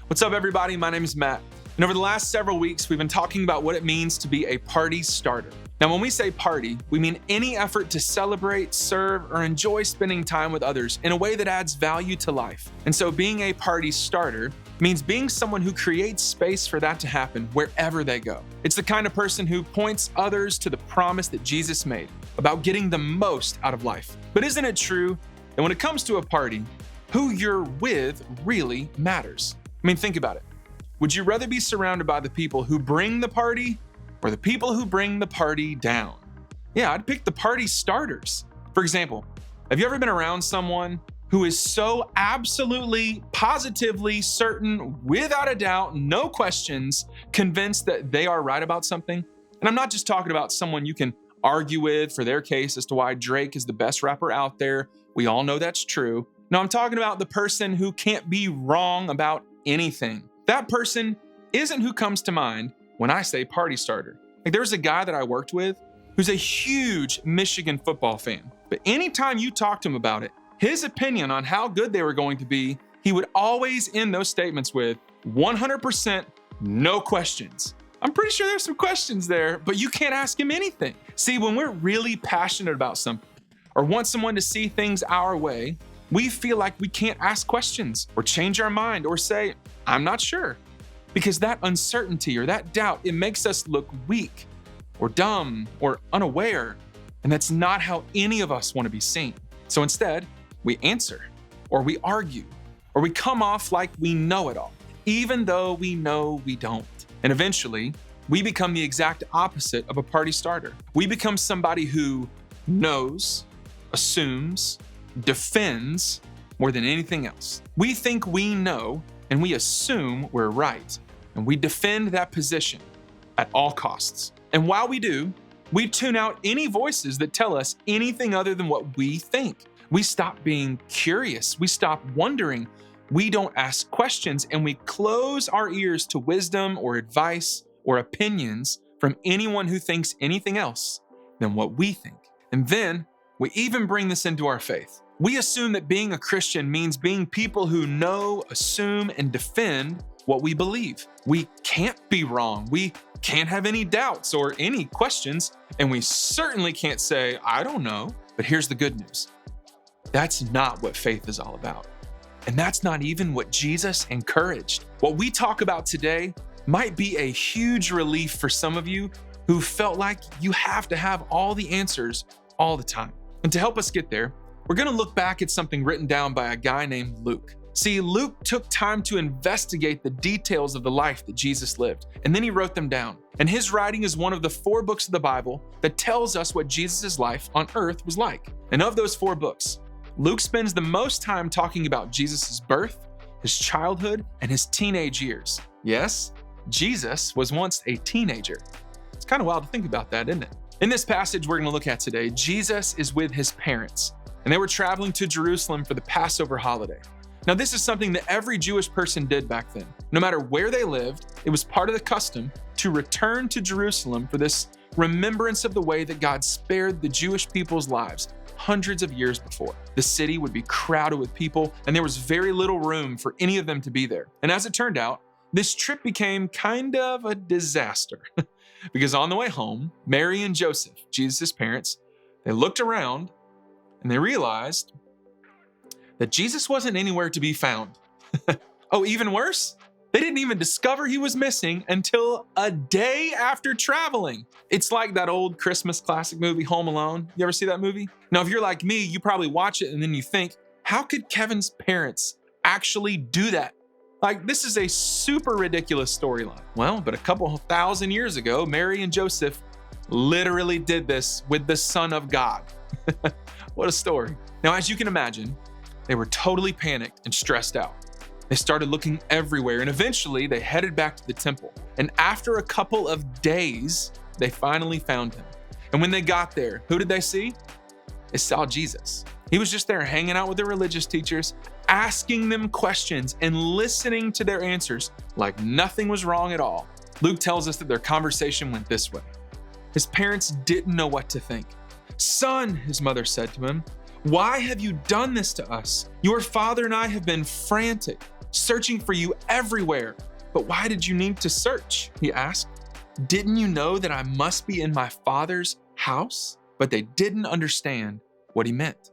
What's up, everybody? My name is Matt. And over the last several weeks, we've been talking about what it means to be a party starter. Now, when we say party, we mean any effort to celebrate, serve, or enjoy spending time with others in a way that adds value to life. And so being a party starter means being someone who creates space for that to happen wherever they go. It's the kind of person who points others to the promise that Jesus made about getting the most out of life. But isn't it true that when it comes to a party, who you're with really matters? I mean, think about it. Would you rather be surrounded by the people who bring the party or the people who bring the party down? Yeah, I'd pick the party starters. For example, have you ever been around someone who is so absolutely, positively certain, without a doubt, no questions, convinced that they are right about something? And I'm not just talking about someone you can argue with for their case as to why Drake is the best rapper out there. We all know that's true. No, I'm talking about the person who can't be wrong about anything. That person isn't who comes to mind when I say party starter. Like, there was a guy that I worked with who's a huge Michigan football fan. But anytime you talked to him about it, his opinion on how good they were going to be, he would always end those statements with 100% no questions. I'm pretty sure there's some questions there, but you can't ask him anything. See, when we're really passionate about something or want someone to see things our way, we feel like we can't ask questions or change our mind or say, I'm not sure. Because that uncertainty or that doubt, it makes us look weak or dumb or unaware. And that's not how any of us want to be seen. So instead, we answer or we argue or we come off like we know it all, even though we know we don't. And eventually, we become the exact opposite of a party starter. We become somebody who knows, assumes, defends more than anything else. We think we know and we assume we're right, and we defend that position at all costs. And while we do, we tune out any voices that tell us anything other than what we think. We stop being curious. We stop wondering. We don't ask questions, and we close our ears to wisdom or advice or opinions from anyone who thinks anything else than what we think. And then we even bring this into our faith. We assume that being a Christian means being people who know, assume, and defend what we believe. We can't be wrong. We can't have any doubts or any questions, and we certainly can't say, I don't know. But here's the good news. That's not what faith is all about. And that's not even what Jesus encouraged. What we talk about today might be a huge relief for some of you who felt like you have to have all the answers all the time. And to help us get there, we're going to look back at something written down by a guy named Luke. See, Luke took time to investigate the details of the life that Jesus lived, and then he wrote them down. And his writing is one of the 4 books of the Bible that tells us what Jesus' life on earth was like. And of those 4 books, Luke spends the most time talking about Jesus' birth, his childhood, and his teenage years. Yes, Jesus was once a teenager. It's kind of wild to think about that, isn't it? In this passage we're going to look at today, Jesus is with his parents, and they were traveling to Jerusalem for the Passover holiday. Now, this is something that every Jewish person did back then. No matter where they lived, it was part of the custom to return to Jerusalem for this remembrance of the way that God spared the Jewish people's lives hundreds of years before. The city would be crowded with people, and there was very little room for any of them to be there. And as it turned out, this trip became kind of a disaster. Because on the way home, Mary and Joseph, Jesus' parents, they looked around and they realized that Jesus wasn't anywhere to be found. Oh, even worse, they didn't even discover he was missing until a day after traveling. It's like that old Christmas classic movie, Home Alone. You ever see that movie? Now, if you're like me, you probably watch it and then you think, how could Kevin's parents actually do that? Like, this is a super ridiculous storyline. Well, but a couple thousand years ago, Mary and Joseph literally did this with the Son of God. What a story. Now, as you can imagine, they were totally panicked and stressed out. They started looking everywhere, and eventually they headed back to the temple. And after a couple of days, they finally found him. And when they got there, who did they see? They saw Jesus. He was just there hanging out with the religious teachers, asking them questions and listening to their answers like nothing was wrong at all. Luke tells us that their conversation went this way. His parents didn't know what to think. "Son," his mother said to him, "why have you done this to us? Your father and I have been frantic, searching for you everywhere. But why did you need to search?" he asked. "Didn't you know that I must be in my Father's house?" But they didn't understand what he meant.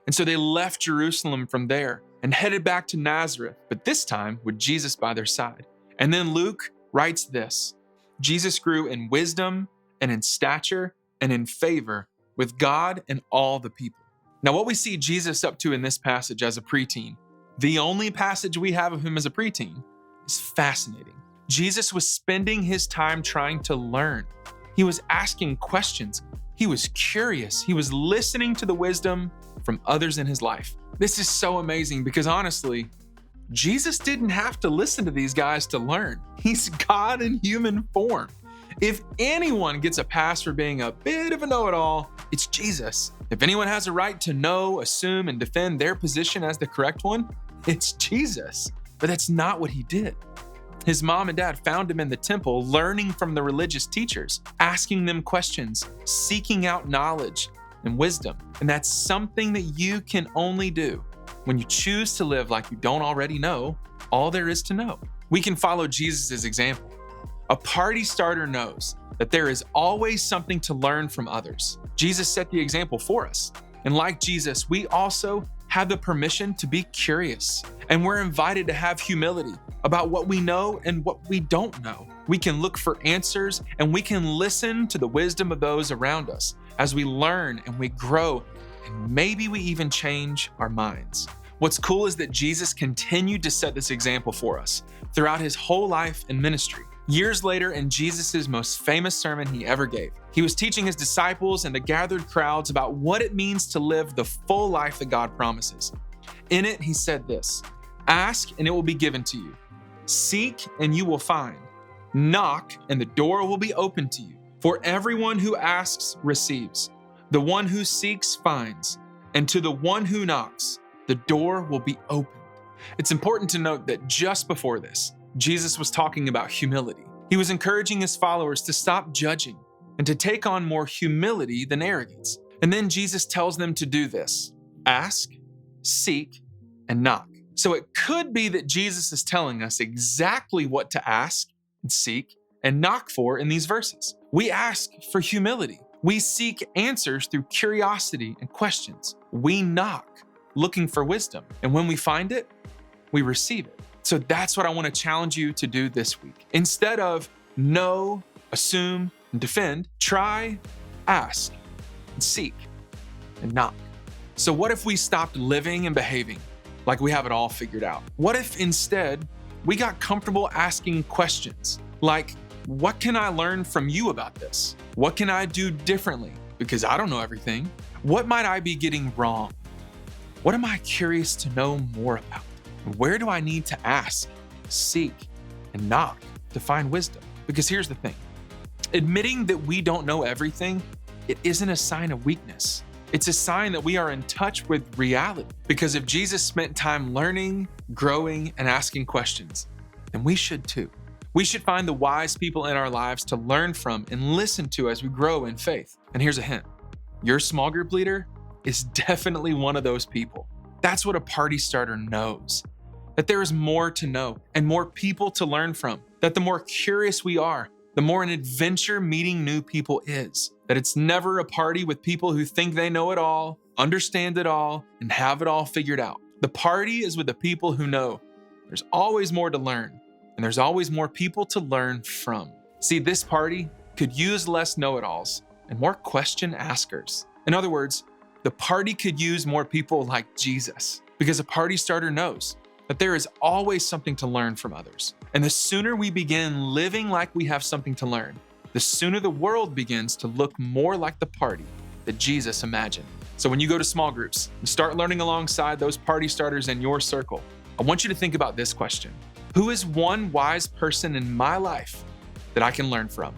And so they left Jerusalem from there and headed back to Nazareth, but this time with Jesus by their side. And then Luke writes this: "Jesus grew in wisdom and in stature and in favor with God and all the people." Now, what we see Jesus up to in this passage as a preteen, the only passage we have of him as a preteen, is fascinating. Jesus was spending his time trying to learn. He was asking questions. He was curious. He was listening to the wisdom from others in his life. This is so amazing because honestly, Jesus didn't have to listen to these guys to learn. He's God in human form. If anyone gets a pass for being a bit of a know-it-all, it's Jesus. If anyone has a right to know, assume, and defend their position as the correct one, it's Jesus. But that's not what he did. His mom and dad found him in the temple, learning from the religious teachers, asking them questions, seeking out knowledge and wisdom. And that's something that you can only do when you choose to live like you don't already know all there is to know. We can follow Jesus' example. A party starter knows that there is always something to learn from others. Jesus set the example for us. And like Jesus, we also have the permission to be curious. And we're invited to have humility about what we know and what we don't know. We can look for answers and we can listen to the wisdom of those around us as we learn and we grow, and maybe we even change our minds. What's cool is that Jesus continued to set this example for us throughout his whole life and ministry. Years later, in Jesus' most famous sermon he ever gave, he was teaching his disciples and the gathered crowds about what it means to live the full life that God promises. In it, he said this: "Ask and it will be given to you. Seek and you will find. Knock and the door will be opened to you. For everyone who asks receives. The one who seeks finds. And to the one who knocks, the door will be opened." It's important to note that just before this, Jesus was talking about humility. He was encouraging his followers to stop judging and to take on more humility than arrogance. And then Jesus tells them to do this: ask, seek, and knock. So it could be that Jesus is telling us exactly what to ask and seek and knock for in these verses. We ask for humility. We seek answers through curiosity and questions. We knock, looking for wisdom. And when we find it, we receive it. So that's what I want to challenge you to do this week. Instead of know, assume, and defend, try, ask, and seek, and knock. So what if we stopped living and behaving like we have it all figured out? What if instead we got comfortable asking questions like, what can I learn from you about this? What can I do differently? Because I don't know everything. What might I be getting wrong? What am I curious to know more about? Where do I need to ask, seek, and knock to find wisdom? Because here's the thing. Admitting that we don't know everything, it isn't a sign of weakness. It's a sign that we are in touch with reality. Because if Jesus spent time learning, growing, and asking questions, then we should too. We should find the wise people in our lives to learn from and listen to as we grow in faith. And here's a hint. Your small group leader is definitely one of those people. That's what a party starter knows. That there is more to know and more people to learn from. That the more curious we are, the more an adventure meeting new people is. That it's never a party with people who think they know it all, understand it all, and have it all figured out. The party is with the people who know there's always more to learn, and there's always more people to learn from. See, this party could use less know-it-alls and more question askers. In other words, the party could use more people like Jesus, because a party starter knows that there is always something to learn from others. And the sooner we begin living like we have something to learn, the sooner the world begins to look more like the party that Jesus imagined. So when you go to small groups and start learning alongside those party starters in your circle, I want you to think about this question: who is one wise person in my life that I can learn from?